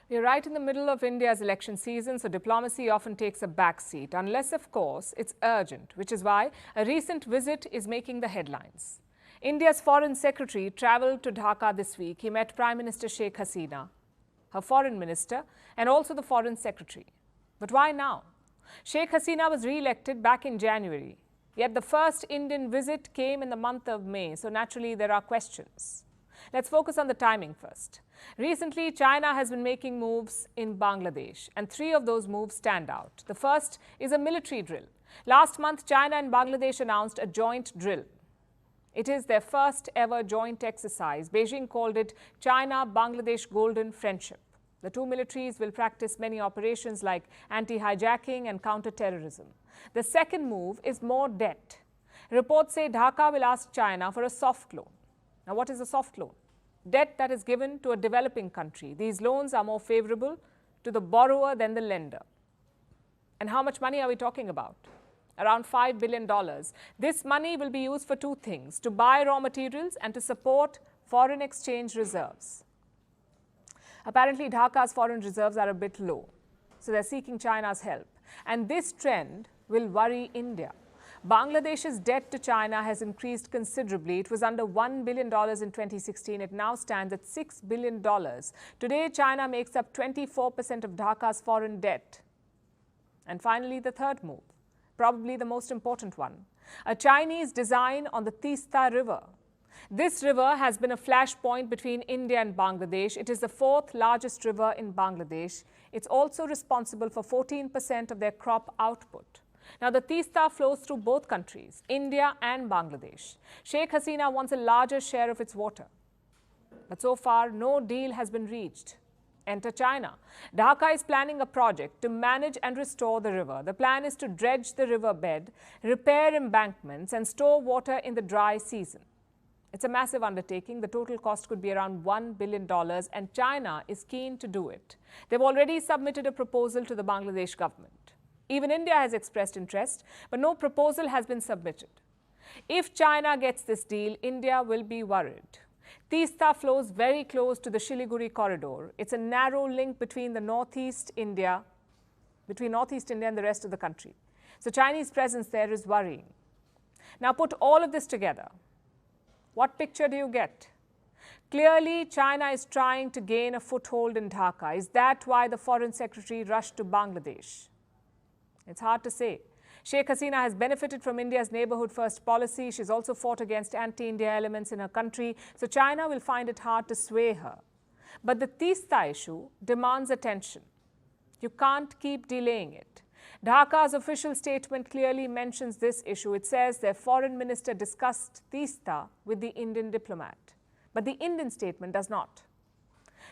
We're right in the middle of India's election season, so diplomacy often takes a backseat, unless, of course, it's urgent, which is why a recent visit is making the headlines. India's Foreign Secretary travelled to Dhaka this week. He met Prime Minister Sheikh Hasina, her Foreign Minister, and also the Foreign Secretary. But why now? Sheikh Hasina was re-elected back in January, yet the first Indian visit came in the month of May, so naturally there are questions. Let's focus on the timing first. Recently, China has been making moves in Bangladesh, and three of those moves stand out. The first is a military drill. Last month, China and Bangladesh announced a joint drill. It is their first ever joint exercise. Beijing called it China-Bangladesh Golden Friendship. The two militaries will practice many operations like anti-hijacking and counter-terrorism. The second move is more debt. Reports say Dhaka will ask China for a soft loan. Now, what is a soft loan? Debt that is given to a developing country. These loans are more favorable to the borrower than the lender. And how much money are we talking about? Around $5 billion. This money will be used for two things: to buy raw materials and to support foreign exchange reserves. Apparently, Dhaka's foreign reserves are a bit low, so they're seeking China's help. And this trend will worry India. Bangladesh's debt to China has increased considerably. It was under $1 billion in 2016. It now stands at $6 billion. Today, China makes up 24% of Dhaka's foreign debt. And finally, the third move, probably the most important one, a Chinese design on the Tista River. This river has been a flashpoint between India and Bangladesh. It is the fourth largest river in Bangladesh. It's also responsible for 14% of their crop output. Now, the Tista flows through both countries, India and Bangladesh. Sheikh Hasina wants a larger share of its water. But so far, no deal has been reached. Enter China. Dhaka is planning a project to manage and restore the river. The plan is to dredge the riverbed, repair embankments, and store water in the dry season. It's a massive undertaking. The total cost could be around $1 billion, and China is keen to do it. They've already submitted a proposal to the Bangladesh government. Even India has expressed interest, but no proposal has been submitted. If China gets this deal, India will be worried. Tista flows very close to the Siliguri corridor. It's a narrow link between Northeast India and the rest of the country. So Chinese presence there is worrying. Now put all of this together. What picture do you get? Clearly, China is trying to gain a foothold in Dhaka. Is that why the Foreign Secretary rushed to Bangladesh? It's hard to say. Sheikh Hasina has benefited from India's neighborhood first policy. She's also fought against anti-India elements in her country, so China will find it hard to sway her. But the Tista issue demands attention. You can't keep delaying it. Dhaka's official statement clearly mentions this issue. It says their foreign minister discussed Tista with the Indian diplomat. But the Indian statement does not.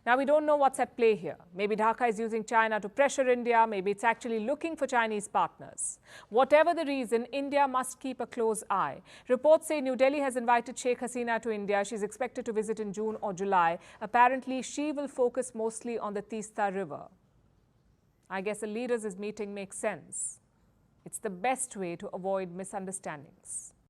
Now, we don't know what's at play here. Maybe Dhaka is using China to pressure India. Maybe it's actually looking for Chinese partners. Whatever the reason, India must keep a close eye. Reports say New Delhi has invited Sheikh Hasina to India. She's expected to visit in June or July. Apparently, she will focus mostly on the Tista River. I guess a leaders' meeting makes sense. It's the best way to avoid misunderstandings.